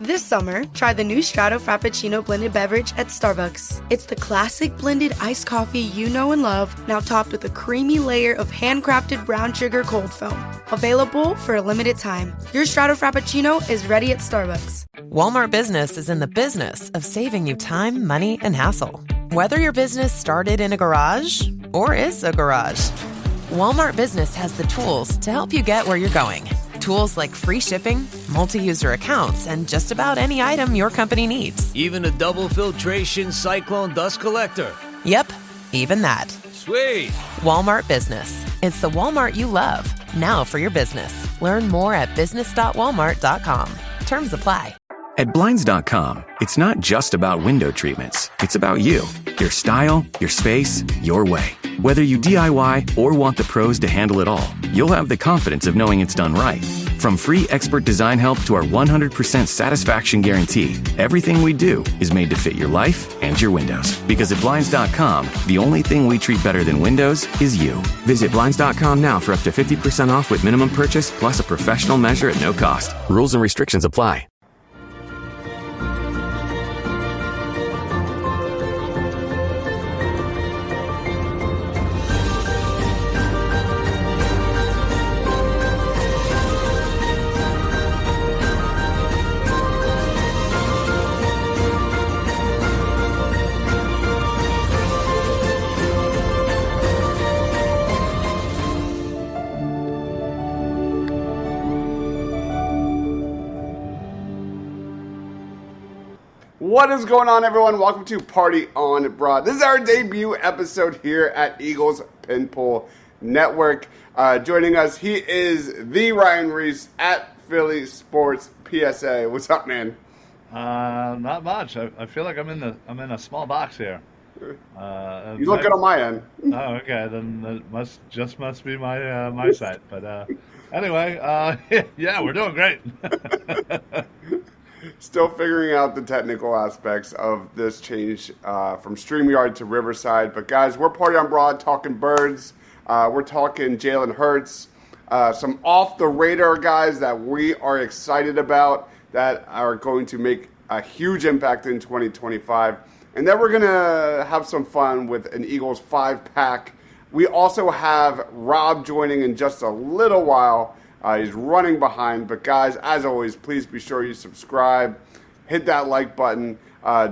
This summer, try the new Strato Frappuccino blended beverage at Starbucks. It's the classic blended iced coffee you know and love, now topped with a creamy layer of handcrafted brown sugar cold foam. Available for a limited time. Your Strato Frappuccino is ready at Starbucks. Walmart Business is in the business of saving you time, money, and hassle. Whether your business started in a garage or is a garage, Walmart Business has the tools to help you get where you're going. Tools like free shipping, multi-user accounts, and just about any item your company needs. Even a double filtration cyclone dust collector. Yep, even that. Sweet. Walmart Business. It's the Walmart you love. Now for your business. Learn more at business.walmart.com. Terms apply. At Blinds.com, it's not just about window treatments. It's about you, your style, your space, your way. Whether you DIY or want the pros to handle it all, you'll have the confidence of knowing it's done right. From free expert design help to our 100% satisfaction guarantee, everything we do is made to fit your life and your windows. Because at Blinds.com, the only thing we treat better than windows is you. Visit Blinds.com now for up to 50% off with minimum purchase plus a professional measure at no cost. Rules and restrictions apply. What is going on, everyone? Welcome to Party on Broad. This is our debut episode here at Eagles Pinpool Network. Joining us, he is the Ryan Reese at Philly Sports PSA. What's up, man? Not much. I feel like I'm in a small box here. You look good on my end. Oh, okay. Then it must be my site. But anyway, yeah, we're doing great. Still figuring out the technical aspects of this change from StreamYard to Riverside. But guys, we're Party on Broad talking birds. We're talking Jalen Hurts. Some off-the-radar guys that we are excited about that are going to make a huge impact in 2025. And then we're going to have some fun with an Eagles 5-pack. We also have Rob joining in just a little while. He's running behind. But guys, as always, please be sure you subscribe. Hit that like button.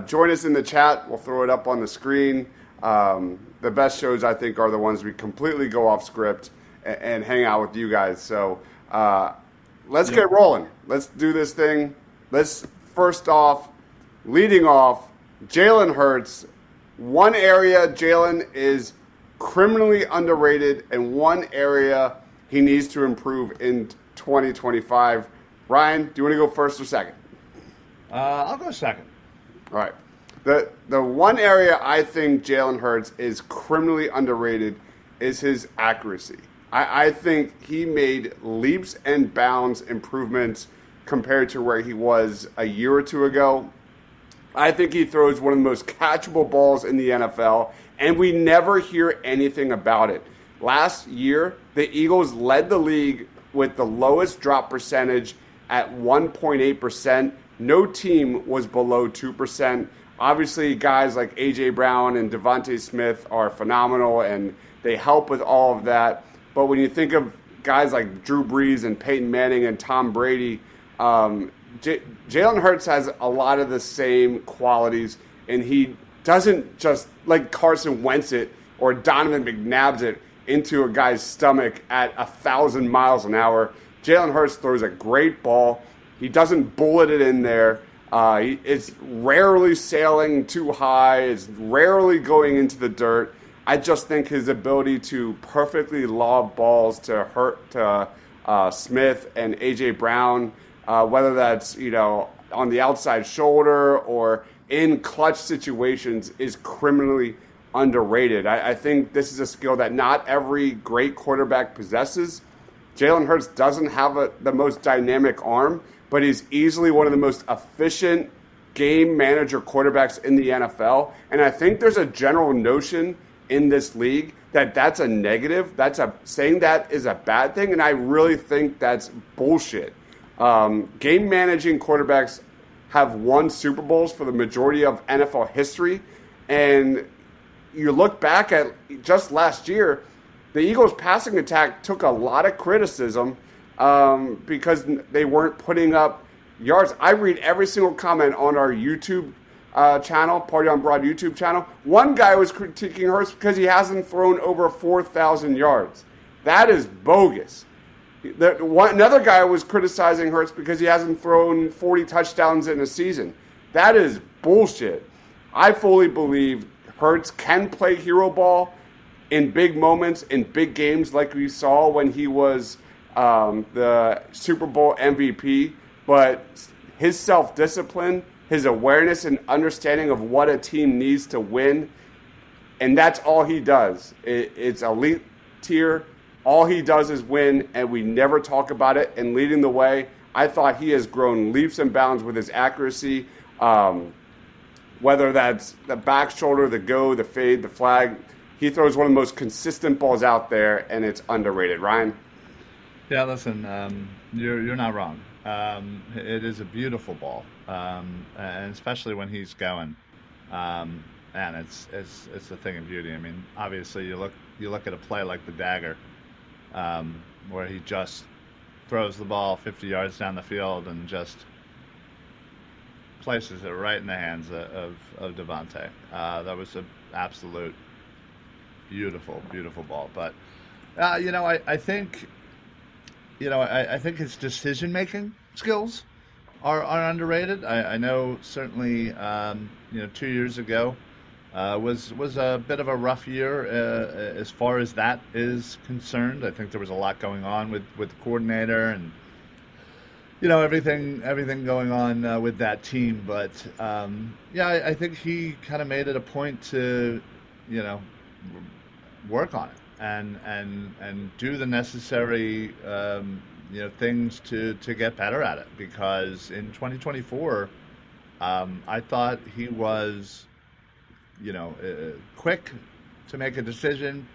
Join us in the chat. We'll throw it up on the screen. The best shows, I think, are the ones we completely go off script and hang out with you guys. So let's get rolling. Let's do this thing. Let's first off, leading off, Jalen Hurts. One area Jalen is criminally underrated, and one area he needs to improve in 2025. Ryan, do you want to go first or second? I'll go second. All right. The one area I think Jalen Hurts is criminally underrated is his accuracy. I think he made leaps and bounds improvements compared to where he was a year or two ago. I think he throws one of the most catchable balls in the NFL, and we never hear anything about it. Last year, the Eagles led the league with the lowest drop percentage at 1.8%. No team was below 2%. Obviously, guys like A.J. Brown and Devontae Smith are phenomenal, and they help with all of that. But when you think of guys like Drew Brees and Peyton Manning and Tom Brady, Jalen Hurts has a lot of the same qualities, and he doesn't just like Carson Wentz it or Donovan McNabb's it into a guy's stomach at 1,000 miles an hour. Jalen Hurts throws a great ball. He doesn't bullet it in there. It's rarely sailing too high. It's rarely going into the dirt. I just think his ability to perfectly lob balls to Smith and A.J. Brown, whether that's on the outside shoulder or in clutch situations, is criminally underrated. I think this is a skill that not every great quarterback possesses. Jalen Hurts doesn't have the most dynamic arm, but he's easily one of the most efficient game manager quarterbacks in the NFL. And I think there's a general notion in this league that that's a negative. Saying that is a bad thing, and I really think that's bullshit. Game managing quarterbacks have won Super Bowls for the majority of NFL history. And you look back at just last year, the Eagles' passing attack took a lot of criticism because they weren't putting up yards. I read every single comment on our YouTube channel, Party on Broad YouTube channel. One guy was critiquing Hurts because he hasn't thrown over 4,000 yards. That is bogus. Another guy was criticizing Hurts because he hasn't thrown 40 touchdowns in a season. That is bullshit. I fully believe Hurts can play hero ball in big moments, in big games like we saw when he was the Super Bowl MVP, but his self-discipline, his awareness and understanding of what a team needs to win, and that's all he does. It's elite tier. All he does is win, and we never talk about it. And leading the way, I thought he has grown leaps and bounds with his accuracy, whether that's the back shoulder, the go, the fade, the flag. He throws one of the most consistent balls out there, and it's underrated. Ryan? Yeah, listen, you're not wrong. It is a beautiful ball, and especially when he's going. And it's a thing of beauty. I mean, obviously, you look at a play like the dagger, where he just throws the ball 50 yards down the field and just places it right in the hands of Devontae. That was an absolute beautiful, beautiful ball. But I think his decision-making skills are underrated. I know certainly 2 years ago was a bit of a rough year as far as that is concerned. I think there was a lot going on with the coordinator and everything going on with that team. But I think he kind of made it a point to work on it and do the necessary things to get better at it, because in 2024 I thought he was quick to make a decision,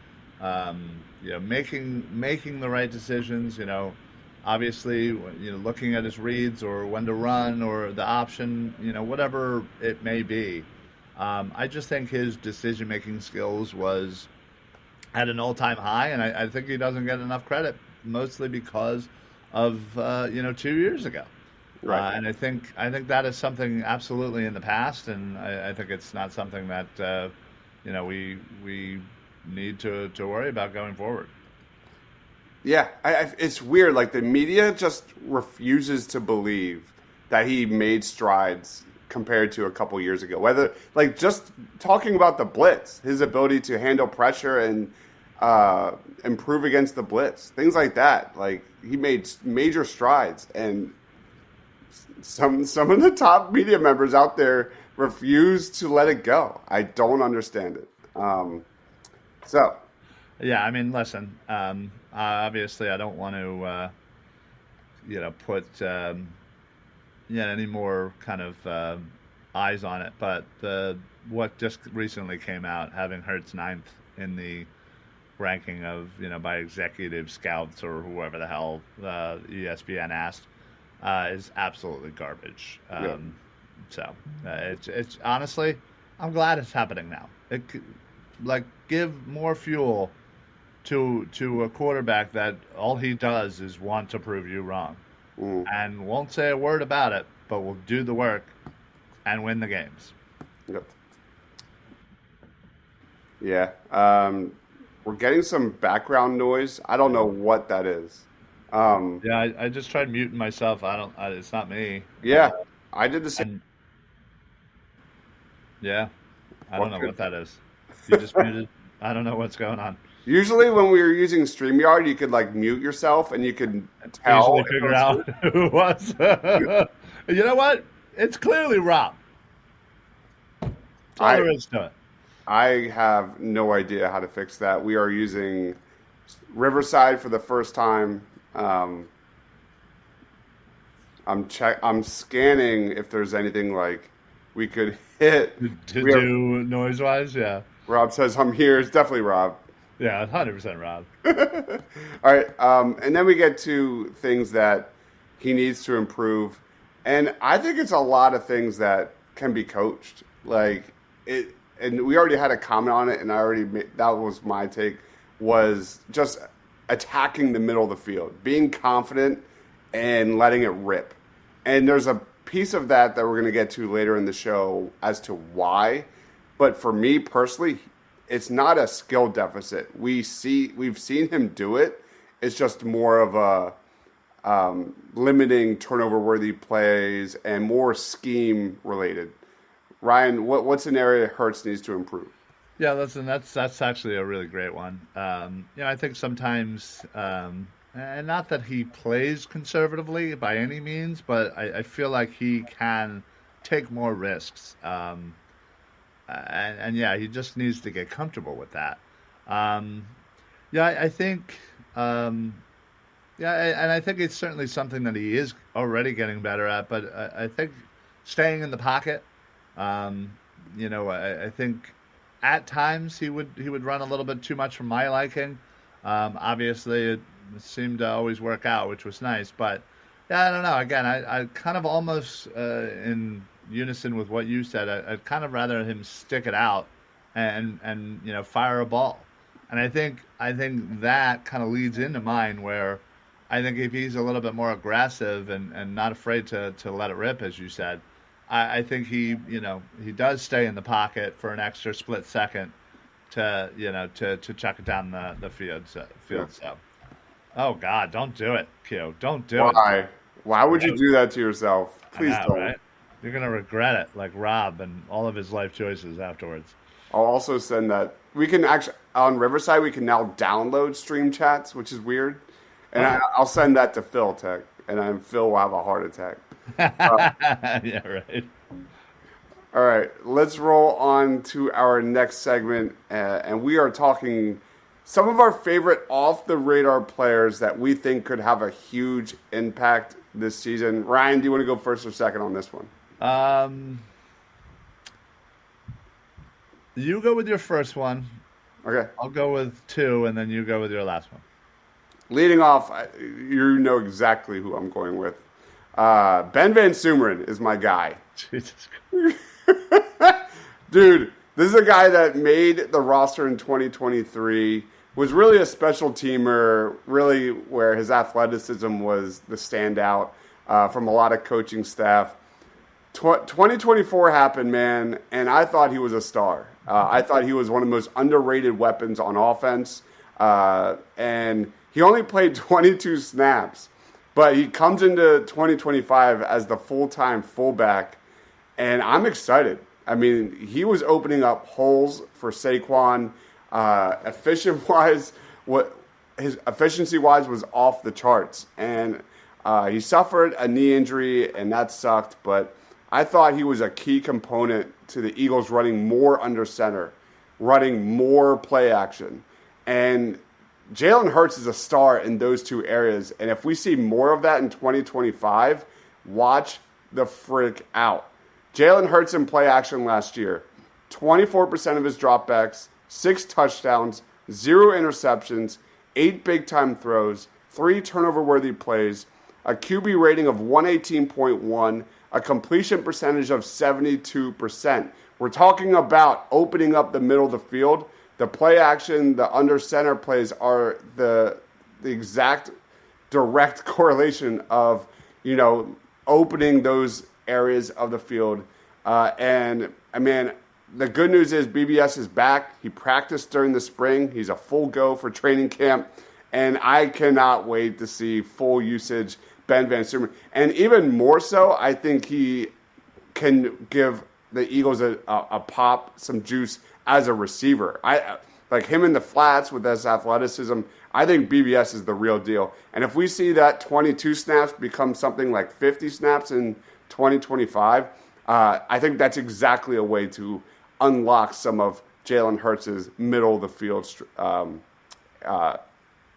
making the right decisions, obviously, looking at his reads or when to run or the option, whatever it may be. I just think his decision-making skills was at an all-time high, and I think he doesn't get enough credit, mostly because of 2 years ago. Right. And I think that is something absolutely in the past, and I think it's not something that we need to worry about going forward. Yeah, it's weird. Like, the media just refuses to believe that he made strides compared to a couple years ago. Whether, like, just talking about the blitz, his ability to handle pressure and improve against the blitz, things like that. Like, he made major strides, and some of the top media members out there refuse to let it go. I don't understand it. Yeah, I mean, listen. Obviously, I don't want to, put any more kind of eyes on it. But what just recently came out, having Hurts 9th in the ranking of by executive scouts or whoever the hell ESPN asked, is absolutely garbage. Yeah. So it's honestly, I'm glad it's happening now. Give more fuel to a quarterback that all he does is want to prove you wrong, and won't say a word about it, but will do the work and win the games. Yep. Yeah. We're getting some background noise. I don't know what that is. I just tried muting myself. It's not me. Yeah, I did the same. I don't know what that is. You just muted. I don't know what's going on. Usually when we were using StreamYard, you could mute yourself and you could tell. Easily figure out who it was. You know what? It's clearly Rob. That's all there is to it. I have no idea how to fix that. We are using Riverside for the first time. I'm scanning if there's anything we could hit. To do noise-wise, yeah. Rob says I'm here. It's definitely Rob. Yeah, 100% Rob. All right, and then we get to things that he needs to improve. And I think it's a lot of things that can be coached. Like it, and we already had a comment on it, and that was my take, was just attacking the middle of the field, being confident and letting it rip. And there's a piece of that we're going to get to later in the show as to why. But for me personally, it's not a skill deficit. We've seen him do it. It's just more of a limiting turnover-worthy plays and more scheme-related. Ryan, what's an area Hurts needs to improve? Yeah, listen, that's actually a really great one. I think sometimes, and not that he plays conservatively by any means, but I feel like he can take more risks. And yeah, he just needs to get comfortable with that. I think, and I think it's certainly something that he is already getting better at. But I think staying in the pocket, I think at times he would run a little bit too much for my liking. Obviously, it seemed to always work out, which was nice. But yeah, I don't know. Again, I kind of almost in unison with what you said. I'd kind of rather him stick it out and fire a ball. And I think that kind of leads into mine, where I think if he's a little bit more aggressive and not afraid to let it rip, as you said, I think he does stay in the pocket for an extra split second to chuck it down the field. So, oh God, don't do it, Q. Don't do it. Why? Why would you do that to yourself? Please don't. Right? You're gonna regret it, like Rob and all of his life choices afterwards. I'll also send that. We can actually on Riverside. We can now download stream chats, which is weird. And I'll send that to Phil Tech, and Phil will have a heart attack. Yeah, right. All right, let's roll on to our next segment, and we are talking some of our favorite off-the-radar players that we think could have a huge impact this season. Ryan, do you want to go first or second on this one? You go with your first one. Okay. I'll go with two, and then you go with your last one. Leading off, you know exactly who I'm going with. Ben Van Sumeren is my guy. Jesus Christ. Dude, this is a guy that made the roster in 2023, was really a special teamer, really where his athleticism was the standout from a lot of coaching staff. 2024 happened, man, and I thought he was a star. I thought he was one of the most underrated weapons on offense, and he only played 22 snaps, but he comes into 2025 as the full-time fullback, and I'm excited. I mean, he was opening up holes for Saquon. His efficiency-wise was off the charts, and he suffered a knee injury, and that sucked, but I thought he was a key component to the Eagles running more under center, running more play action. And Jalen Hurts is a star in those two areas. And if we see more of that in 2025, watch the frick out. Jalen Hurts in play action last year, 24% of his dropbacks, 6 touchdowns, 0 interceptions, 8 big-time throws, 3 turnover-worthy plays, a QB rating of 118.1, a completion percentage of 72%. We're talking about opening up the middle of the field. The play action, the under center plays are the exact direct correlation of, opening those areas of the field. And I mean, the good news is BBS is back. He practiced during the spring. He's a full go for training camp. And I cannot wait to see full usage Ben Van Sumeren. And even more so, I think he can give the Eagles a pop, some juice as a receiver. I like him in the flats with his athleticism. I think BBS is the real deal. And if we see that 22 snaps become something like 50 snaps in 2025, I think that's exactly a way to unlock some of Jalen Hurts' middle of the field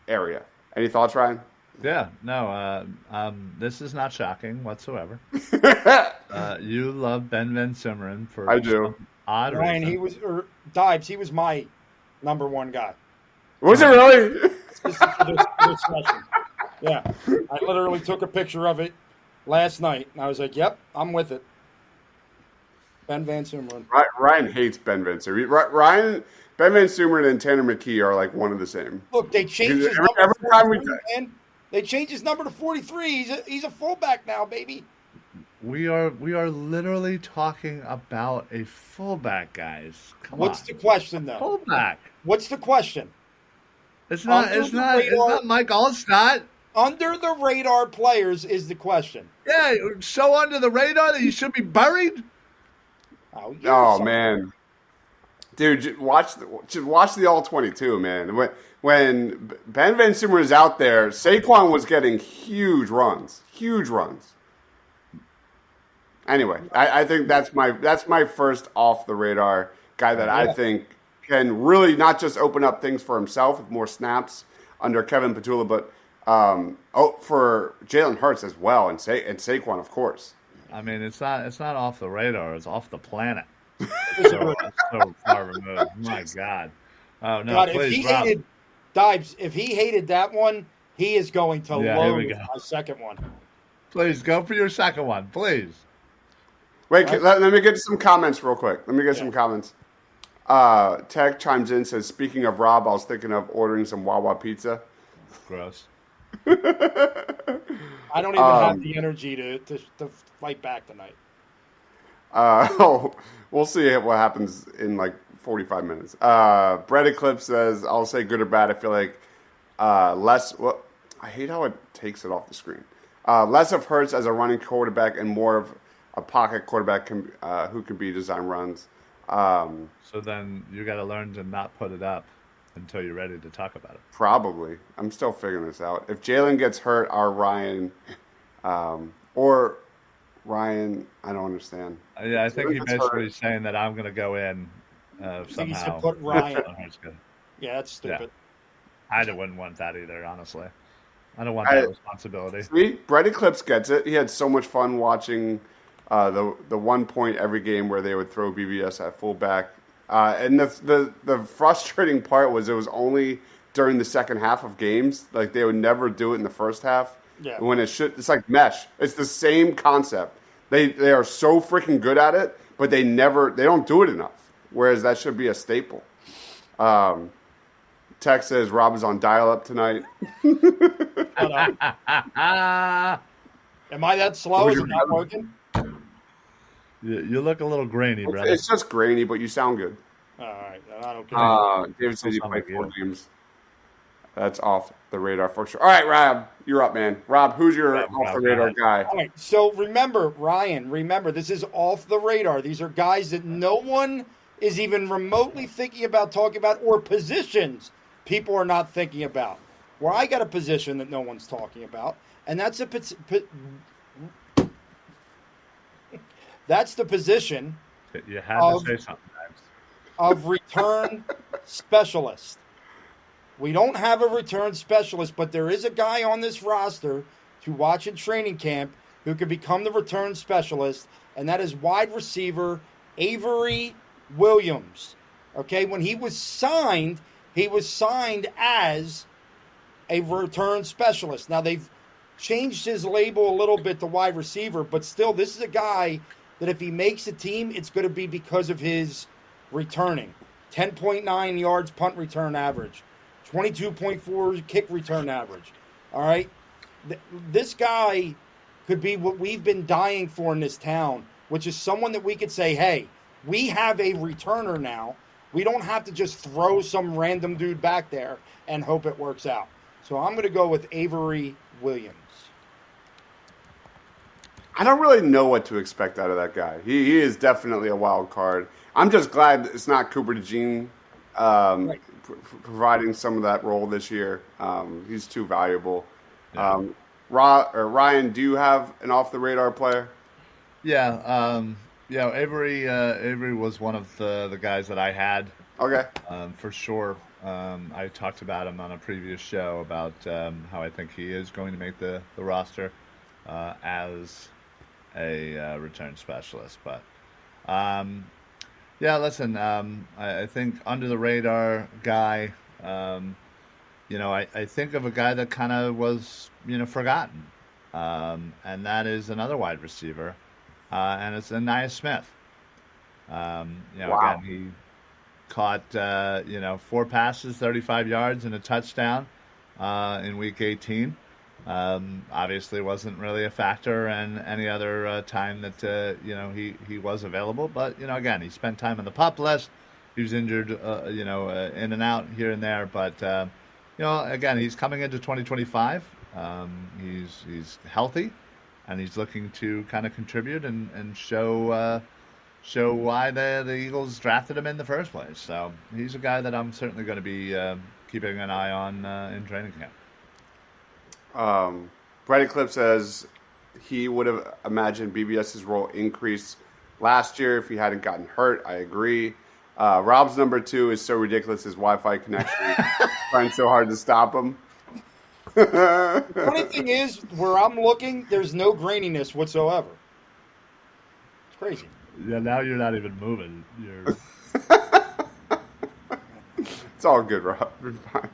area. Any thoughts, Ryan? Yeah, no, this is not shocking whatsoever. You love Ben Van Sumeren for I do. Odd Ryan, reason. Deibs, he was my number one guy. Was it really? For this session. Yeah, I literally took a picture of it last night, and I was like, "Yep, I'm with it." Ben Van Sumeren. Ryan hates Ben Van Sumeren. Ben Van Sumeren and Tanner McKee are like one of the same. Look, they changed his number to 43, man. They changed his number to 43. He's a fullback now, baby. We are literally talking about a fullback, guys. What's the question, though? Fullback. What's the question? It's not Mike Allstott. Under the radar players is the question. Yeah, so under the radar that you should be buried. Oh man, dude, just watch the all 22, man. When Ben Van Sumeren was out there, Saquon was getting huge runs. Anyway, I think that's my first off the radar guy that I think can really not just open up things for himself with more snaps under Kevin Petula, but for Jalen Hurts as well, and Saquon, of course. I mean, it's not off the radar; it's off the planet. So far removed. My God! Oh no! God, please, if he Rob. hated Deibs, if he hated that one, he is going to load a second one. Please go for your second one, please. Wait, let me get some comments real quick. Some comments. Tech chimes in, says, "Speaking of Rob, I was thinking of ordering some Wawa pizza." Gross. I don't even have the energy to fight back tonight. We'll see what happens in like 45 minutes. Brett Eclipse says, "I'll say good or bad. I feel like less." Well, I hate how it takes it off the screen. Less of Hurts as a running quarterback and more of a pocket quarterback who can be design runs. So then you got to learn to not put it up until you're ready to talk about it. Probably. I'm still figuring this out. If Jalen gets hurt, or Ryan, I don't understand. Yeah, I think he basically saying that I'm going to go in somehow. I think he said put Ryan. Yeah, that's stupid. Yeah. I wouldn't want that either, honestly. I don't want that responsibility. See, Brett Eclipse gets it. He had so much fun watching the 1 point every game where they would throw BBS at fullback. And the frustrating part was it was only during the second half of games. Like, they would never do it in the first half. Yeah. When it's like mesh. It's the same concept. They are so freaking good at it, but they don't do it enough. Whereas that should be a staple. Tech says Rob is on dial-up tonight. Am I that slow? Is it not working? You look a little grainy, brother. It's just grainy, but you sound good. All right. I don't care. David says you played 4 games. That's off the radar for sure. All right, Rob, you're up, man. Rob, who's your off the radar guy? All right. So remember, Ryan, this is off the radar. These are guys that no one is even remotely thinking about talking about, or positions people are not thinking about. Where I got a position that no one's talking about, and that's the position. You had to say something. Of return specialist. We don't have a return specialist, but there is a guy on this roster to watch in training camp who could become the return specialist, and that is wide receiver Avery Williams. Okay, when he was signed as a return specialist. Now, they've changed his label a little bit to wide receiver, but still, this is a guy that if he makes a team, it's going to be because of his returning. 10.9 yards punt return average. 22.4 kick return average. All right? This guy could be what we've been dying for in this town, which is someone that we could say, hey, we have a returner now. We don't have to just throw some random dude back there and hope it works out. So I'm going to go with Avery Williams. I don't really know what to expect out of that guy. He is definitely a wild card. I'm just glad it's not Cooper DeJean Right. providing some of that role this year. He's too valuable. Yeah. Ryan, do you have an off-the-radar player? Yeah. Avery was one of the guys that I had. Okay. For sure. I talked about him on a previous show about how I think he is going to make the roster as a return specialist. But, listen, I think under the radar guy, I think of a guy that kind of was, forgotten. and that is another wide receiver, and it's Anaya Smith. Wow. Again, he caught 4 passes, 35 yards, and a touchdown in Week 18. Obviously, wasn't really a factor in any other time that he was available. But again, he spent time on the PUP list. He was injured, in and out here and there. But again, he's coming into 2025. He's healthy, and he's looking to kind of contribute and show why the Eagles drafted him in the first place. So he's a guy that I'm certainly going to be keeping an eye on in training camp. Brady Clip says he would have imagined BBS's role increase last year if he hadn't gotten hurt. I agree. Rob's number 2 is so ridiculous, his Wi-Fi connection. Trying so hard to stop him. The funny thing is, where I'm looking, there's no graininess whatsoever. It's crazy. Yeah, now you're not even moving. You're... It's all good, Rob. You're fine.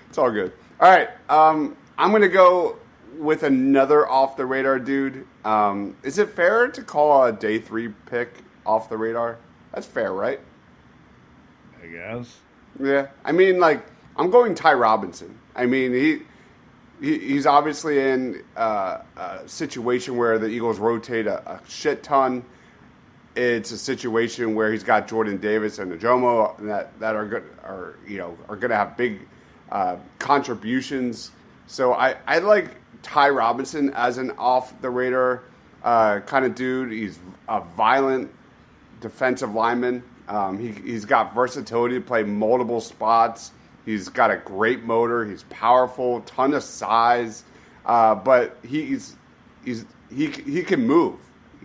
It's all good. All right. I'm going to go with another off-the-radar dude. Is it fair to call a day 3 pick off the radar? That's fair, right? I guess. Yeah. I mean, I'm going Ty Robinson. I mean, he's obviously in a situation where the Eagles rotate a shit ton. It's a situation where he's got Jordan Davis and Njomo that are going to have big contributions. So I like Ty Robinson as an off-the-radar kind of dude. He's a violent defensive lineman. He's got versatility to play multiple spots. He's got a great motor. He's powerful, ton of size, but he can move.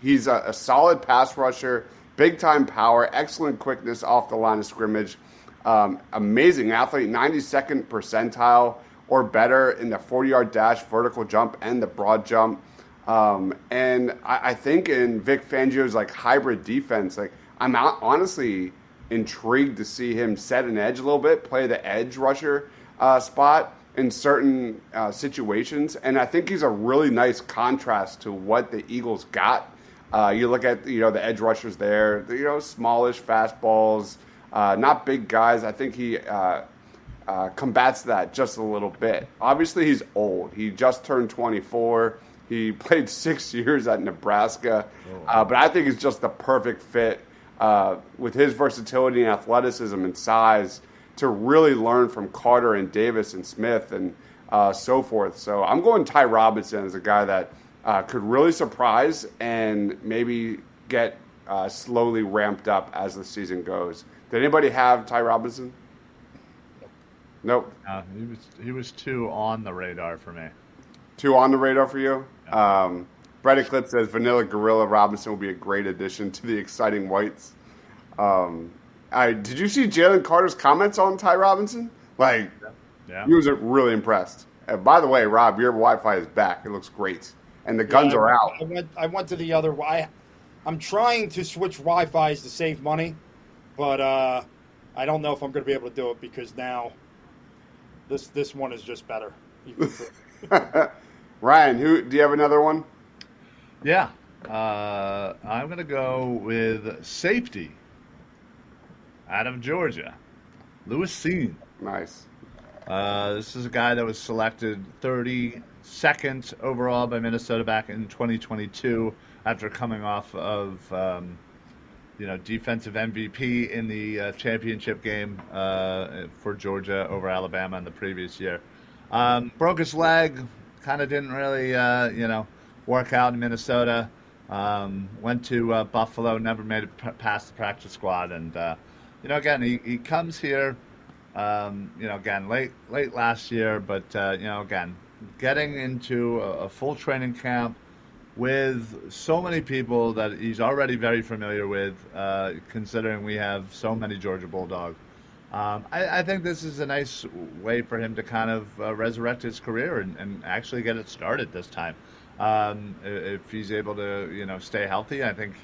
He's a solid pass rusher, big-time power, excellent quickness off the line of scrimmage, amazing athlete, 92nd percentile or better in the 40-yard dash, vertical jump, and the broad jump. And I think in Vic Fangio's hybrid defense, I'm honestly intrigued to see him set an edge a little bit, play the edge rusher spot in certain situations. And I think he's a really nice contrast to what the Eagles got. You look at the edge rushers there, smallish fastballs, not big guys. I think he combats that just a little bit. Obviously, he's old. He just turned 24. He played 6 years at Nebraska, but I think he's just the perfect fit with his versatility and athleticism and size to really learn from Carter and Davis and Smith and so forth. So I'm going Ty Robinson as a guy that could really surprise and maybe get slowly ramped up as the season goes. Did anybody have Ty Robinson? Nope. He was 2 on the radar for me. 2 on the radar for you? Yeah. Brett Eclipse says Vanilla Gorilla Robinson will be a great addition to the exciting whites. Did you see Jalen Carter's comments on Ty Robinson? Yeah. He was really impressed. And by the way, Rob, your Wi-Fi is back. It looks great. And the guns are out. I went to the other. I'm trying to switch Wi-Fis to save money, but I don't know if I'm going to be able to do it because now this one is just better. Ryan, do you have another one? Yeah. I'm going to go with safety out of Georgia, Lewis Seen. Nice. This is a guy that was selected 32nd overall by Minnesota back in 2022 after coming off of defensive MVP in the championship game for Georgia over Alabama in the previous year. Broke his leg, kind of didn't really work out in Minnesota. Went to Buffalo, never made it past the practice squad, and again he comes here. Again, late last year, but again, getting into a full training camp with so many people that he's already very familiar with, considering we have so many Georgia Bulldogs. I think this is a nice way for him to kind of resurrect his career and actually get it started this time. If he's able to, stay healthy, I think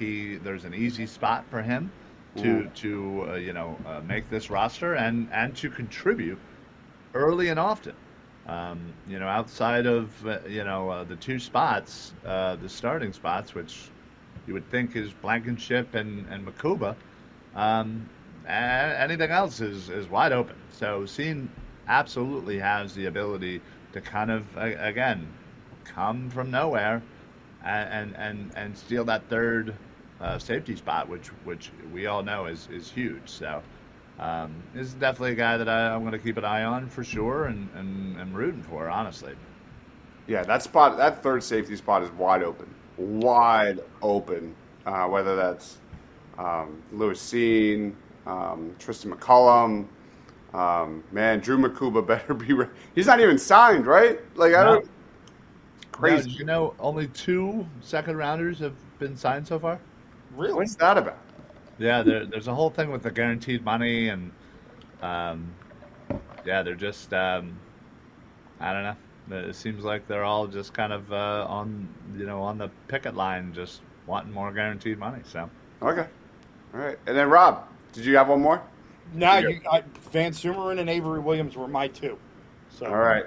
there's an easy spot for him to make this roster and to contribute early and often. Outside of the two spots, the starting spots, which you would think is Blankenship and Makuba, anything else is wide open. So Scene absolutely has the ability to kind of again come from nowhere and steal that third safety spot, which we all know is huge. So this is definitely a guy that I'm going to keep an eye on for sure, and rooting for, honestly. Yeah, that third safety spot is wide open. Wide open. Whether that's Lewis Cine, Tristan McCullum, Drew Makuba better be. He's not even signed, right? Like I don't. Crazy. No, only 2 second rounders have been signed so far. Really? What's that about? Yeah, there's a whole thing with the guaranteed money, and they're just I don't know. It seems like they're all just kind of on the picket line, just wanting more guaranteed money. So okay, all right. And then Rob, did you have one more? No, Van Sumeren and Avery Williams were my 2. So all right.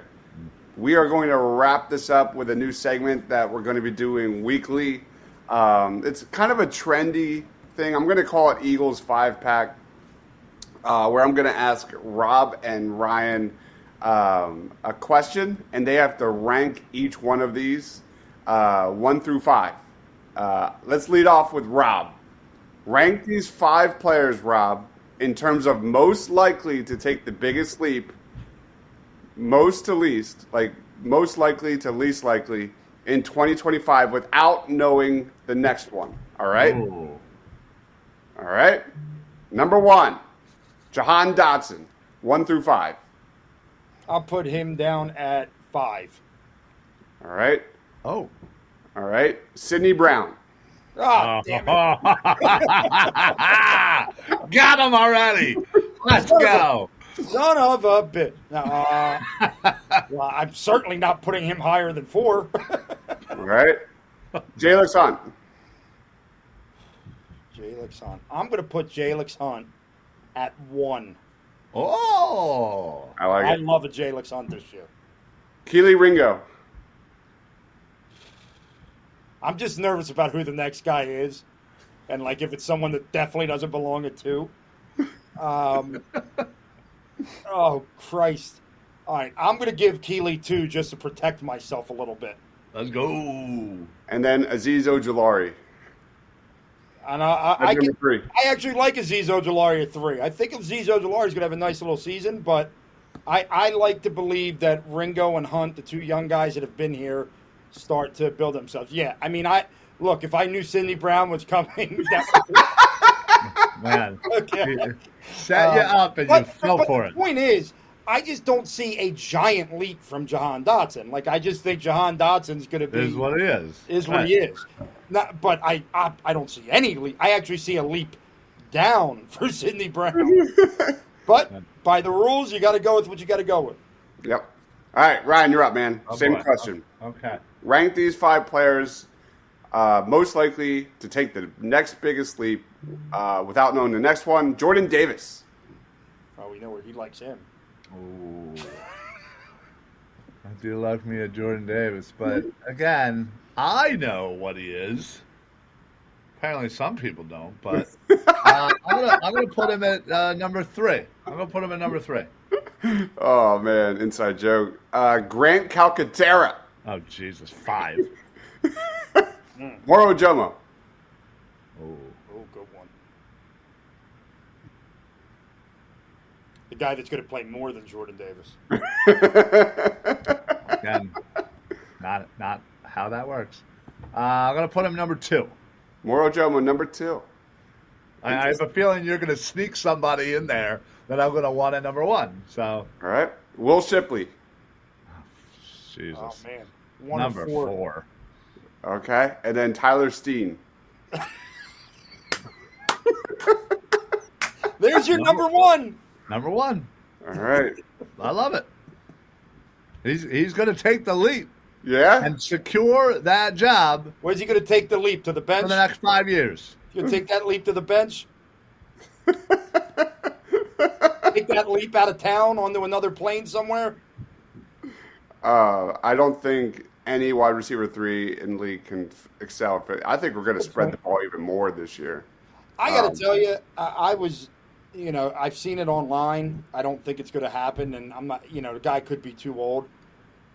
We are going to wrap this up with a new segment that we're going to be doing weekly. It's kind of a trendy thing. I'm going to call it Eagles 5-Pack, where I'm going to ask Rob and Ryan a question, and they have to rank each one of these 1 through 5. Let's lead off with Rob. Rank these 5 players, Rob, in terms of most likely to take the biggest leap, most to least, like most likely to least likely in 2025 without knowing the next one. All right? Ooh. All right. Number 1, Jahan Dotson, 1 through 5. I'll put him down at 5. All right. Oh. All right. Sidney Brown. Oh, damn it. Got him already. Let's go. Son of a bitch. Well, I'm certainly not putting him higher than 4. All right. Jalen Hunt. Jalen Hunt. I'm going to put Jalen Hunt at 1. Oh. I love a Jalen Hunt this year. Keely Ringo. I'm just nervous about who the next guy is. And, if it's someone that definitely doesn't belong at 2. Oh, Christ. All right, I'm going to give Keely 2 just to protect myself a little bit. Let's go. And then Azeez Ojulari. And I actually like Azeez Ojulari at 3. I think Azeez Ojulari is going to have a nice little season, but I like to believe that Ringo and Hunt, the 2 young guys that have been here, start to build themselves. Yeah, I mean, look, if I knew Sidney Brown was coming, man, okay. Set you up and you fell for it. The point is, I just don't see a giant leap from Jahan Dotson. I just think Jahan Dotson's going to be is what he is. Is what he is. But I don't see any leap. I actually see a leap down for Sidney Brown. But by the rules, you got to go with what you got to go with. Yep. All right, Ryan, you're up, man. Oh, Same boy. question. Okay. Rank these 5 players most likely to take the next biggest leap without knowing the next one. Jordan Davis. Oh, we know where he likes him. Ooh. I do like me a Jordan Davis, but again, I know what he is. Apparently, some people don't, but I'm gonna put him at number 3. I'm gonna put him at number 3. Oh man, inside joke. Grant Calcaterra. Oh Jesus, 5. Moro Jomo. Oh, good one. The guy that's going to play more than Jordan Davis. Again, not how that works. I'm going to put him number 2. Moro Jomo, number 2. I have a feeling you're going to sneak somebody in there that I'm going to want at number 1. So, all right, Will Shipley. Jesus. Oh man, Number 4. Okay, and then Tyler Steen. There's your number 1. Number 1. All right. I love it. He's going to take the leap. Yeah. And secure that job. Where's he going to take the leap? To the bench? For the next 5 years. You going to take that leap to the bench? Take that leap out of town onto another plane somewhere? I don't think any wide receiver 3 in the league can excel. I think we're going to spread the ball even more this year. I got to tell you, I was, I've seen it online. I don't think it's going to happen, and I'm not, the guy could be too old.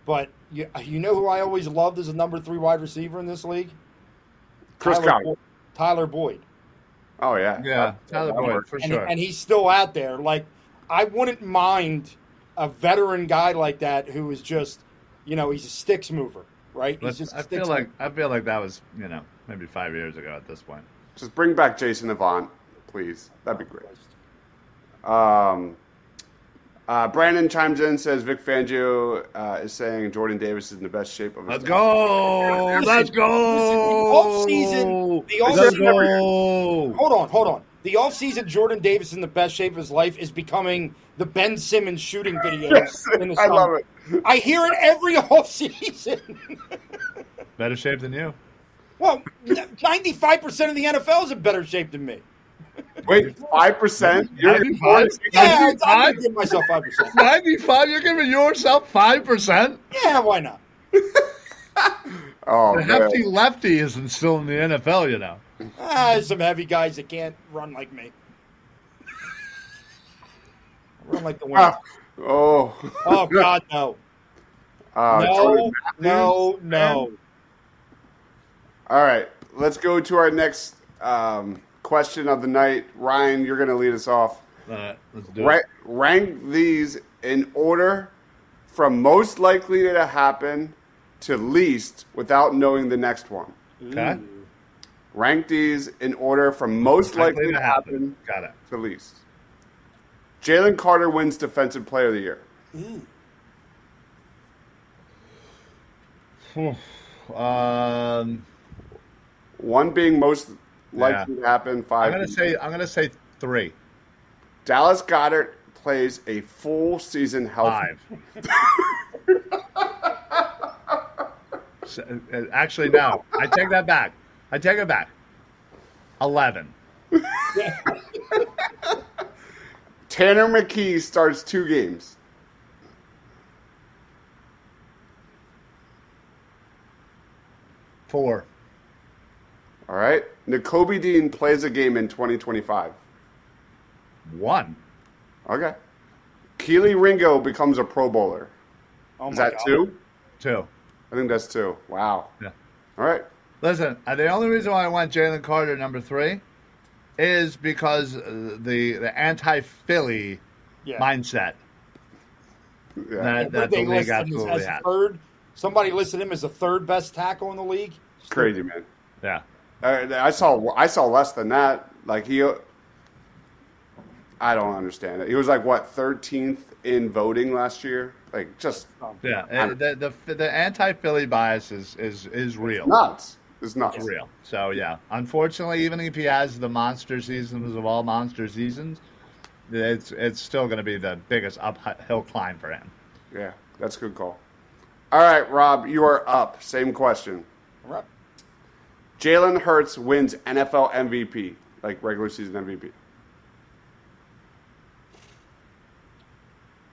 But you know who I always loved as a number 3 wide receiver in this league? Tyler Boyd. Oh, yeah. Yeah, Tyler Boyd, for sure. And he's still out there. Like, I wouldn't mind a veteran guy like that who is just, he's a sticks mover, right? He's just I feel like that was, maybe 5 years ago at this point. Just bring back Jason Avant, please. That'd be great. Brandon chimes in, says Vic Fangio is saying Jordan Davis is in the best shape of his life. Let's go! The offseason. Hold on. The offseason Jordan Davis is in the best shape of his life is becoming the Ben Simmons shooting videos in the summer. I love it. I hear it every offseason. Better shape than you. Well, 95% of the NFL is in better shape than me. Wait, 5%? Yeah, I'm giving myself 5%. 95? You're giving yourself 5%? Yeah, why not? Oh, the hefty lefty isn't still in the NFL, There's some heavy guys that can't run like me. I run like the wind. Oh, God, no. No. All right, let's go to our next question of the night. Ryan, you're going to lead us off. All right, let's do it. Rank these in order from most likely to happen to least without knowing the next one. Okay. Rank these in order from most likely to happen Got it. to least. Jalen Carter wins Defensive Player of the Year. One being most likely to happen. 5. I'm gonna say 3. Dallas Goedert plays a full season healthy. 5. Actually, no. I take that back. 11. Tanner McKee starts 2 games. 4. All right. Nakobe Dean plays a game in 2025. 1. Okay. Keely Ringo becomes a Pro Bowler. Is that God. 2? 2. I think that's 2. Wow. Yeah. All right. Listen, the only reason why I want Jalen Carter number 3 is because the anti-Philly mindset that the league absolutely has. Somebody listed him as the 3rd best tackle in the league. It's crazy, man. Yeah. I saw less than that. Like I don't understand it. He was like 13th in voting last year. Like just the anti-Philly bias is real. It's nuts. It's real. So yeah, unfortunately, even if he has the monster seasons of all monster seasons, it's still going to be the biggest uphill climb for him. Yeah, that's a good call. All right, Rob, you are up. Same question. All right. Jalen Hurts wins NFL MVP, like regular season MVP.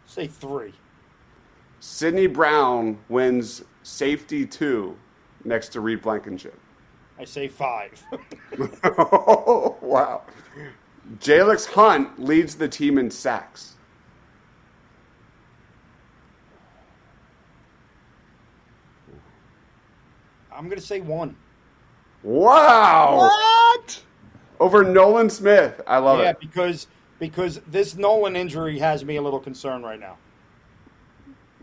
Say 3. Sidney Brown wins safety 2 next to Reed Blankenship. I say 5. Oh, wow. Jalix Hunt leads the team in sacks. I'm going to say 1. Wow. What? Over Nolan Smith. I love it. Yeah, because this Nolan injury has me a little concerned right now.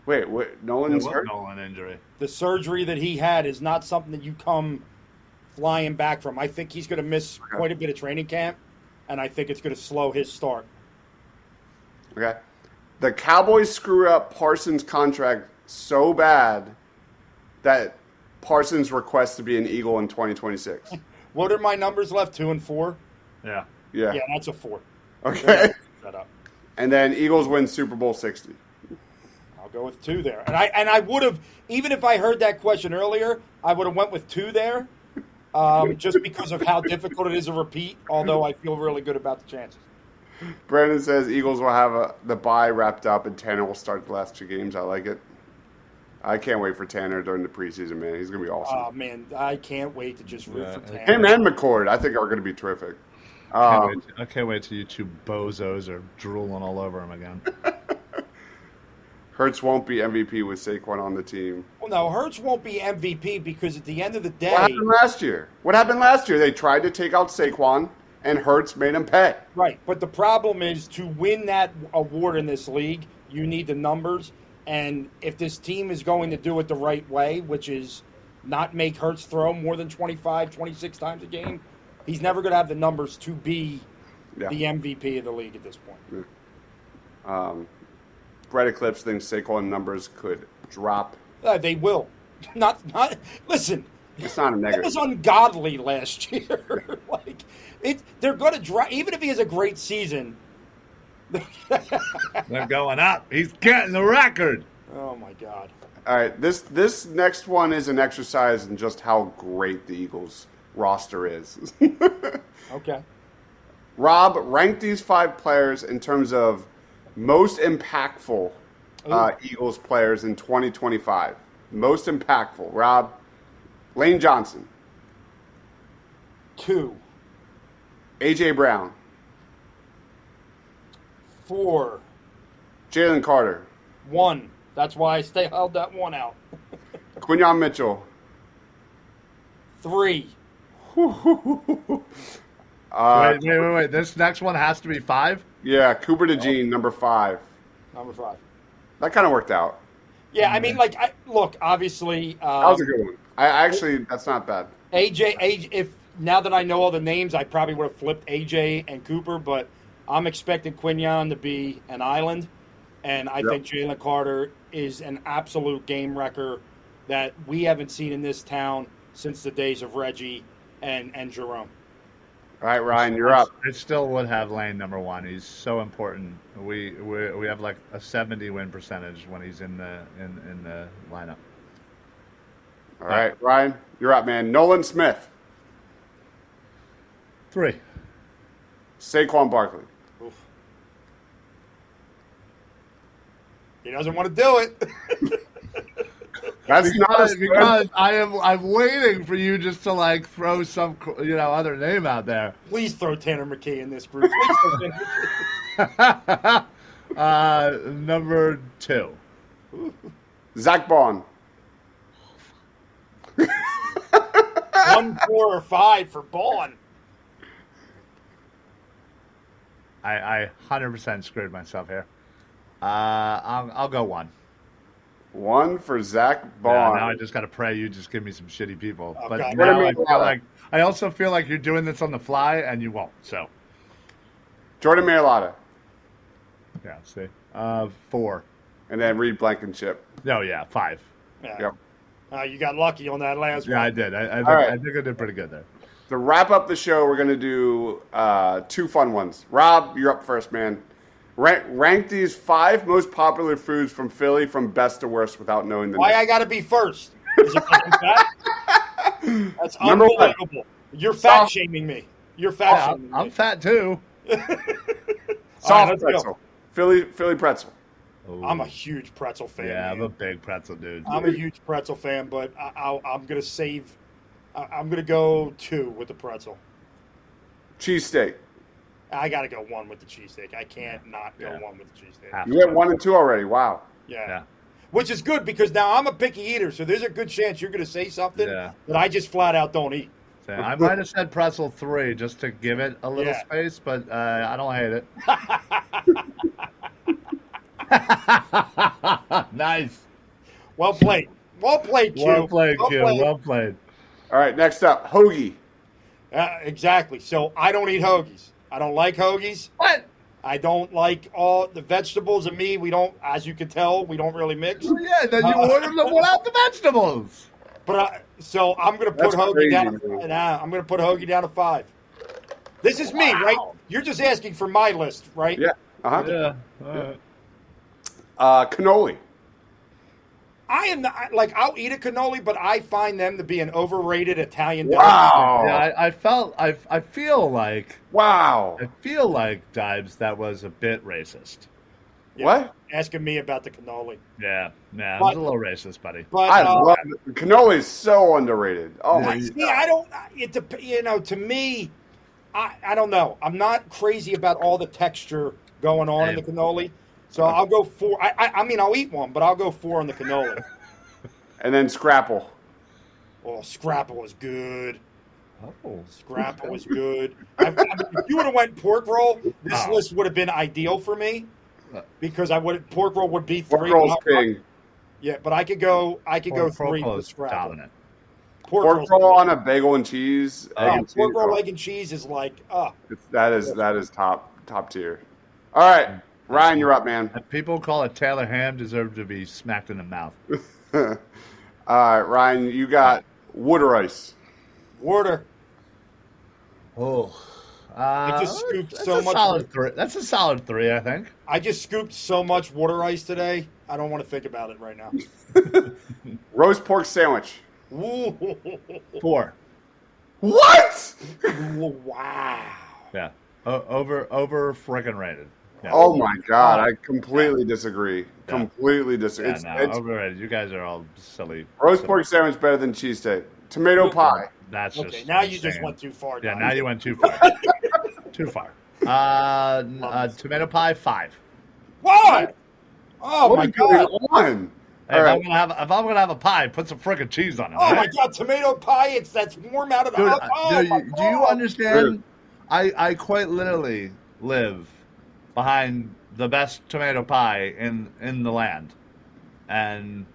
Wait, Nolan's hurt? Nolan injury. The surgery that he had is not something that you come flying back from. I think he's going to miss quite a bit of training camp, and I think it's going to slow his start. Okay. The Cowboys screw up Parsons' contract so bad that Parsons requests to be an Eagle in 2026. What are my numbers left? 2 and 4? Yeah. Yeah, that's a 4. Okay. Shut up. And then Eagles win Super Bowl 60. I'll go with 2 there. And I would have, even if I heard that question earlier, I would have went with 2 there, just because of how difficult it is to repeat, although I feel really good about the chances. Brandon says Eagles will have the bye wrapped up and Tanner will start the last 2 games. I like it. I can't wait for Tanner during the preseason, man. He's going to be awesome. Oh, man, I can't wait to just root for Tanner. Him and McCord, I think, are going to be terrific. I can't wait till you two bozos are drooling all over him again. Hurts won't be MVP with Saquon on the team. Well, no, Hurts won't be MVP because at the end of the day... What happened last year? They tried to take out Saquon, and Hurts made him pay. Right, but the problem is to win that award in this league, you need the numbers. And if this team is going to do it the right way, which is not make Hurts throw more than 25, 26 times a game, he's never going to have the numbers to be the MVP of the league at this point. Yeah. Brett Eclipse thinks Saquon numbers could drop. They will. Not. Listen. It's not a negative. It was ungodly last year. They're going to drop. Even if he has a great season, they're going up. He's getting the record. Oh my God! All right, this next one is an exercise in just how great the Eagles roster is. Okay. Rob, rank these 5 players in terms of most impactful Eagles players in 2025. Most impactful. Rob, Lane Johnson. 2. A.J. Brown. 4. Jalen Carter. 1. That's why I held that 1 out. Quinyon Mitchell. 3. Wait. This next one has to be 5? Yeah, Cooper DeJean, number 5. Number 5. That kind of worked out. Yeah, I mean, look, obviously. That was a good one. That's not bad. AJ, if now that I know all the names, I probably would have flipped AJ and Cooper, but I'm expecting Quinyon to be an island, and I think Jalen Carter is an absolute game wrecker that we haven't seen in this town since the days of Reggie and Jerome. All right, Ryan, you're up. I still would have Lane number 1. He's so important. We have like a 70 win percentage when he's in the lineup. All right, Ryan, you're up, man. Nolan Smith. 3. Saquon Barkley. Oof. He doesn't want to do it. That's because I'm waiting for you just to throw some other name out there. Please throw Tanner McKee in this group. Number 2. Zach Bond. 1, 4, or 5 for Bond. I 100% screwed myself here. I'll go 1. 1 for Zach Bond. Now I just got to pray you just give me some shitty people. Okay. But now I also feel like you're doing this on the fly, and you won't. So, Jordan Mailata. Yeah, see. 4. And then Reed Blankenship. Oh, yeah, 5. Yeah. Yep. You got lucky on that last one. Yeah, I did. I think I did pretty good there. To wrap up the show, we're going to do 2 fun ones. Rob, you're up first, man. Rank these 5 most popular foods from Philly from best to worst without knowing the name. Why I got to be first? Is it fat? That's unbelievable. You're fat shaming me. You're fat shaming me. I'm fat too. Soft pretzel. Philly pretzel. Ooh. I'm a huge pretzel fan. Yeah, I'm a big pretzel dude. I'm a huge pretzel fan, but I'm going to save. I'm going to go 2 with the pretzel. Cheesesteak. I got to go 1 with the cheesesteak. I can't not go 1 with the cheesesteak. You went 1 and 2 already. Wow. Yeah. Which is good because now I'm a picky eater, so there's a good chance you're going to say something that I just flat out don't eat. I might have said pretzel 3 just to give it a little space, but I don't hate it. Nice. Well played. Well played, Q. Well played, Q. Well played. All right, next up, hoagie. Exactly. So I don't eat hoagies. I don't like hoagies. What? I don't like all the vegetables and me. We don't, as you can tell, we don't really mix. Well, yeah, then you ordered them without the vegetables. But so I'm going to put hoagie down. I'm going to put hoagie down to 5. This is me, right? You're just asking for my list, right? Yeah. Yeah. Cannoli. I am not, I'll eat a cannoli, but I find them to be an overrated Italian delicacy. Wow. Yeah, I feel like Deibs, that was a bit racist. Yeah. What? asking me about the cannoli. Yeah, it But- was a little racist, buddy. But I love it. Cannoli is so underrated. Oh my see, god! I don't. To me, I don't know. I'm not crazy about all the texture going on in the cannoli, so I'll go 4. I mean, I'll eat one, but I'll go 4 on the cannoli. And then Scrapple. Oh, Scrapple is good. Oh, Scrapple was good. If you would have went pork roll, this list would have been ideal for me because pork roll would be 3. Pork roll's king. Yeah, but I could go 3 roll with is Scrapple. dominant. Pork roll on a bagel and cheese. Pork roll, egg and cheese is like that is top tier. All right, Ryan, you're up, man. If people call it Taylor ham deserve to be smacked in the mouth. All right, Ryan, you got water ice. water. Oh, I just scooped that's so a much. solid 3. That's a solid 3, I think. I just scooped so much water ice today. I don't want to think about it right now. Roast pork sandwich. Ooh. 4. What? Wow. Yeah, over frickin' rated. Yeah. Oh my god, I completely disagree. Completely disagree. Yeah, It's overrated. You guys are all silly. roast pork sandwich better than cheesesteak. Tomato pie. That's Okay, just now you insane. just went too far. Yeah, Don. now you went too far. Too far. Tomato pie 5. What? Oh What my is going god! on? Hey, All if right. I'm gonna have a pie, put some frickin' cheese on it. Oh all my right? god! Tomato pie. That's warm out of the Dude, oven. Oh, dude, my do you God. understand? I quite literally live behind the best tomato pie in the land, and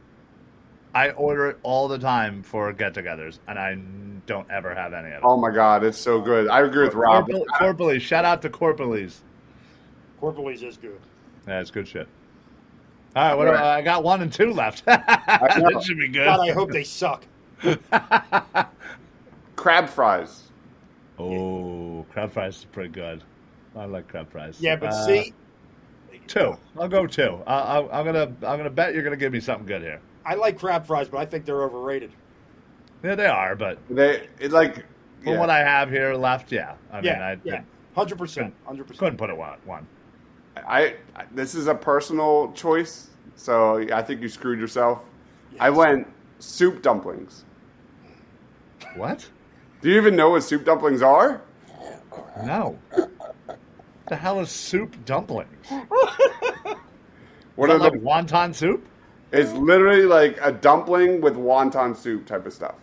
I order it all the time for get-togethers, and I don't ever have any of it. Oh my god, it's so good. I agree with Rob. Corporally, shout out to Corporally. Corporalese is good. Yeah, it's good shit. All right, what do I got 1 and 2 left. That should be good. God, I hope they suck. Crab fries. Oh, crab fries is pretty good. I like crab fries. Yeah, but see, 2. I'll go 2. I'm gonna bet you're gonna give me something good here. I like crab fries, but I think they're overrated. Yeah, they are, but From what I have here left, yeah. I mean, I 100%, 100%. couldn't put it 1. This is a personal choice, so I think you screwed yourself. Yes. I went soup dumplings. What? Do you even know what soup dumplings are? No. The hell is soup dumplings? What Is are that the? like wonton soup? It's literally like a dumpling with wonton soup type of stuff.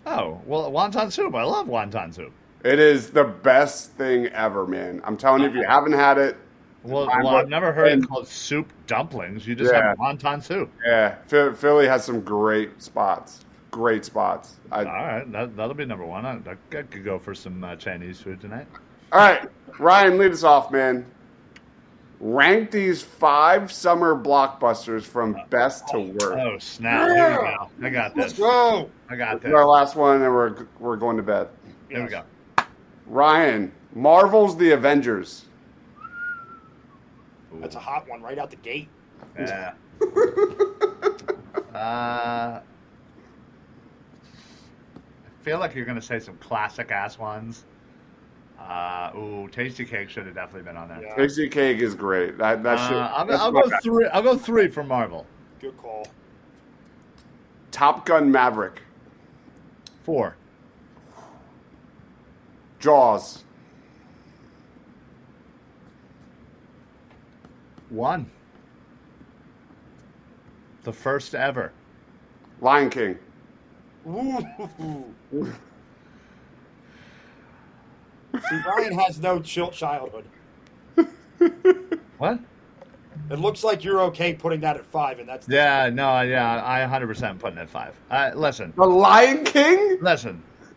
Oh, well, wonton soup. I love wonton soup. It is the best thing ever, man. I'm telling you, if you haven't had it, Well, I've never heard it called soup dumplings. You just have wonton soup. yeah, Philly has some great spots. Great spots. All right, that'll be number 1. I could go for some Chinese food tonight. All right, Ryan, lead us off, man. Rank these 5 summer blockbusters from best to worst. Oh, snap. Here we go. I got Let's this. go. I got This this. is our last one, and we're going to bed. Here we go. Ryan, Marvel's The Avengers. That's a hot one right out the gate. Yeah. I feel like you're going to say some classic ass ones. Tasty Cake should have definitely been on there. Yeah. Tasty Cake is great. I'll go 3. I'll go 3 for Marvel. Good call. Top Gun Maverick. 4. Jaws. 1. The first ever. Lion King. Ooh. See, Ryan has no chill childhood. What? It looks like you're okay putting that at 5, and that's Yeah, no, yeah, I 100% putting it at 5. Listen, The Lion King?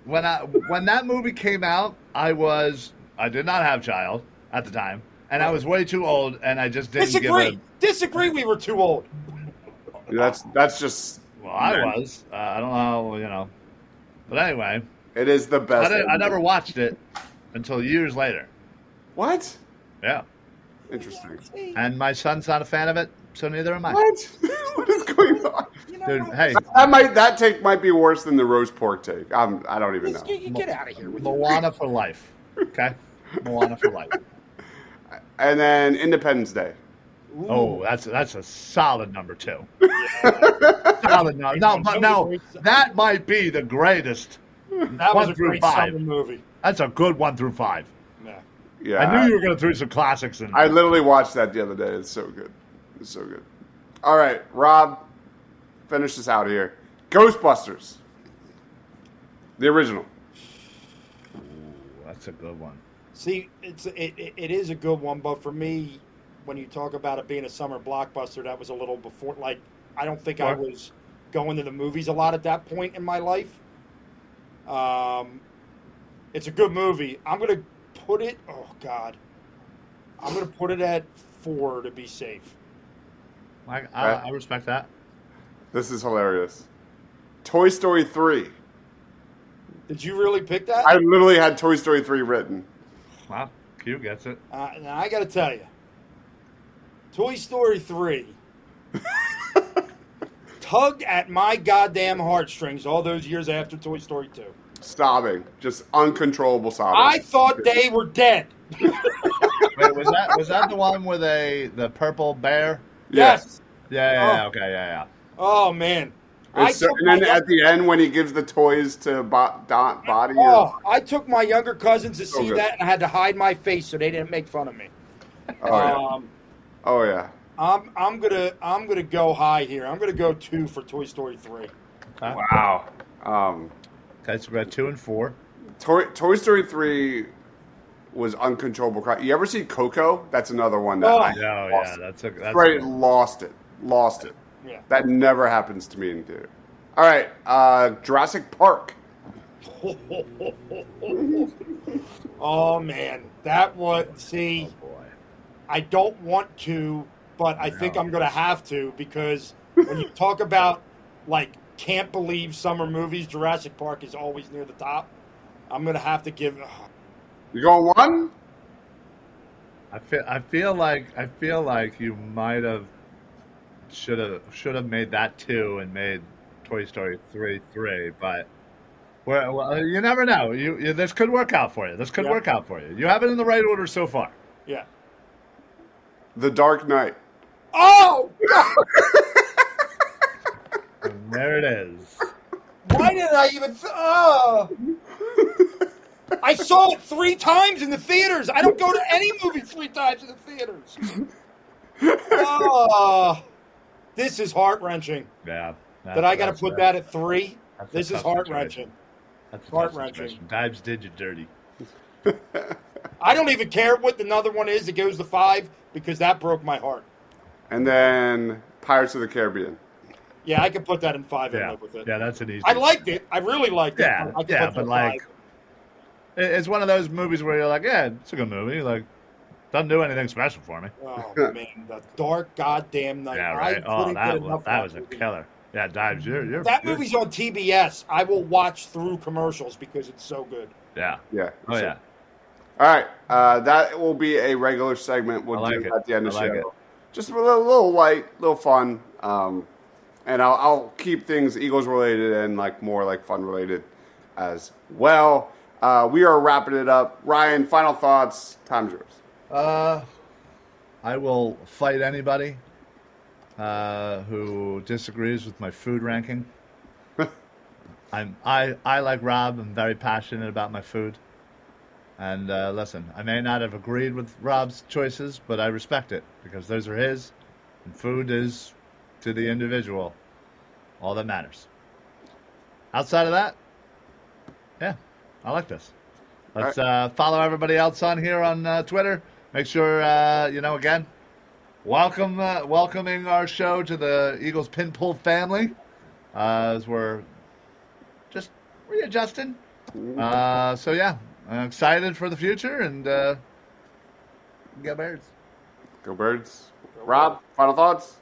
when that movie came out, I did not have child at the time, and I was way too old, and I just didn't Disagree. We were too old. That's just... Well, I was. I don't know, But anyway, It is the best. I never watched it until years later. What? Yeah. Interesting. And my son's not a fan of it, so neither am I. What? What is going on? Dude, hey, That take might be worse than the roast pork take. I don't even know. You get out of here with Moana for life. Okay? Moana for life. And then Independence Day. Ooh. Oh, that's a solid number 2. Solid number. No, but no, that might be the greatest. That was 1 a through great 5. summer movie. That's a good 1 through 5. Yeah. Yeah, I knew you were going to throw some classics in. I literally watched that the other day. It's so good. It's so good. All right, Rob, finish this out here. Ghostbusters. The original. Ooh, that's a good one. See, it is a good one, but for me, when you talk about it being a summer blockbuster, that was a little before. Like, I don't think I was going to the movies a lot at that point in my life. It's a good movie. I'm gonna put it. Oh God, I'm gonna put it at 4 to be safe. I respect that. This is hilarious. Toy Story 3. Did you really pick that? I literally had Toy Story 3 written. Wow, Q gets it. Now I got to tell you, Toy Story 3 tugged at my goddamn heartstrings all those years after Toy Story 2. Sobbing. Just uncontrollable sobbing. I thought they were dead. Wait, was that the one with the purple bear? Yes. Yeah, okay, yeah. Oh, man. And then at the end, when he gives the toys to Body. I took my younger cousins to see that, and I had to hide my face so they didn't make fun of me. Oh yeah. I'm gonna go high here. I'm gonna go 2 for Toy Story 3. Okay. Wow. Okay, so we got 2 and 4. Toy Story 3 was uncontrollable cry. You ever see Coco? That's another one that that's right. Lost it. Yeah. That never happens to me in theater. All right, Jurassic Park. Oh man, that was see. Oh boy. I don't want to, but I think I'm going to have to because when you talk about like can't believe summer movies, Jurassic Park is always near the top. I'm going to have to give. You going 1? I feel like you might have should have made that 2 and made Toy Story 3, but well, you never know. You this could work out for you. Work out for you. You have it in the right order so far. Yeah. The Dark Knight. Oh! And there it is. Why did I even? I saw it 3 times in the theaters. I don't go to any movie 3 times in the theaters. Oh, this is heart wrenching. Yeah. That I got to put that at 3. This is heart wrenching. That's heart wrenching. Deibs did you dirty. I don't even care what another one is that goes to 5 because that broke my heart. And then Pirates of the Caribbean. Yeah, I could put that in 5 and live with it. Yeah, that's an easy. I liked it. I really liked it. Yeah, but like, it's one of those movies where you're like, yeah, it's a good movie. Like, doesn't do anything special for me. Oh man, the Dark Goddamn Night. Yeah, right. That was a killer. Yeah, Deibs, you're that movie's on TBS. I will watch through commercials because it's so good. Yeah. Yeah. Oh yeah. All right, that will be a regular segment. We'll do it at the end of the show. Just a little light, little fun, and I'll keep things Eagles related and like more like fun related as well. We are wrapping it up. Ryan, final thoughts. Time's yours. I will fight anybody who disagrees with my food ranking. I like Rob. I'm very passionate about my food. And listen, I may not have agreed with Rob's choices, but I respect it because those are his, and food is to the individual all that matters. Outside of that, yeah, I like this. Let's follow everybody else on here on Twitter. Make sure, again, welcoming our show to the Eagles Pin Pull family as we're just readjusting. So, yeah. I'm excited for the future, and go Birds. Go Birds. Rob, final thoughts?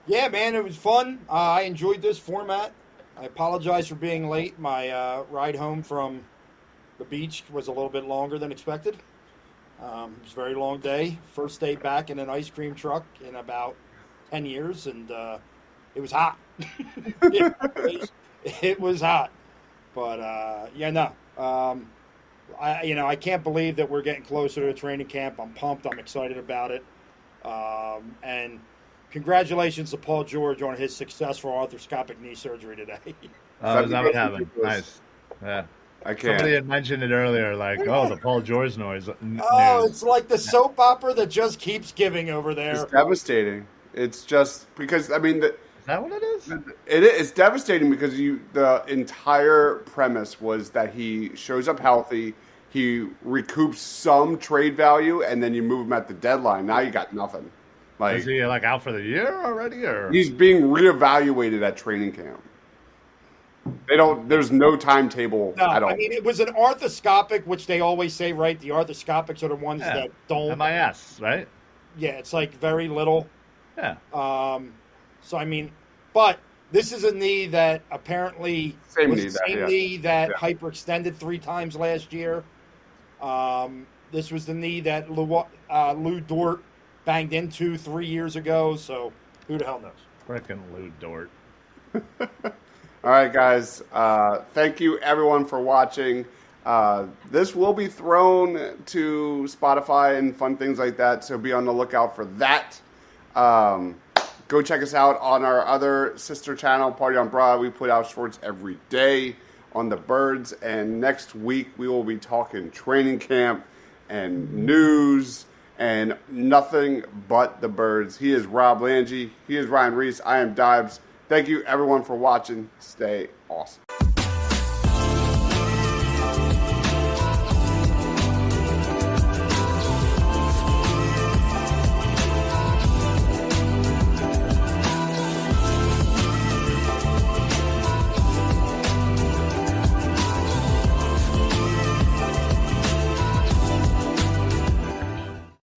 Yeah, man, it was fun. I enjoyed this format. I apologize for being late. My ride home from the beach was a little bit longer than expected. It was a very long day. First day back in an ice cream truck in about 10 years, and it was hot. It was hot. But, I can't believe that we're getting closer to training camp. I'm pumped. I'm excited about it. And congratulations to Paul George on his successful arthroscopic knee surgery today. Oh, is that what happened? Nice. Yeah. I can't. Somebody had mentioned it earlier, like, the Paul George noise. Oh, it's like the soap opera that just keeps giving over there. It's devastating. It's just because, I mean, Is that what it is? it's devastating because the entire premise was that he shows up healthy, he recoups some trade value, and then you move him at the deadline. Now you got nothing. Is he like out for the year already, or he's being reevaluated at training camp? There's no timetable at all. I mean, it was an arthroscopic, which they always say, right? The arthroscopics are the ones that don't. MIS, right? Yeah, it's like very little. Yeah. So, I mean, but this is a knee that apparently was the same knee that hyperextended 3 times last year. This was the knee that Lou Dort banged into 3 years ago. So, who the hell knows? Frickin' Lou Dort. All right, guys. Thank you, everyone, for watching. This will be thrown to Spotify and fun things like that, so be on the lookout for that. Go check us out on our other sister channel, Party on Broad. We put out shorts every day on the Birds, and next week we will be talking training camp and news and nothing but the Birds. He is Rob Lange. He is Ryan Reese. I am Deibs. Thank you, everyone, for watching. Stay awesome.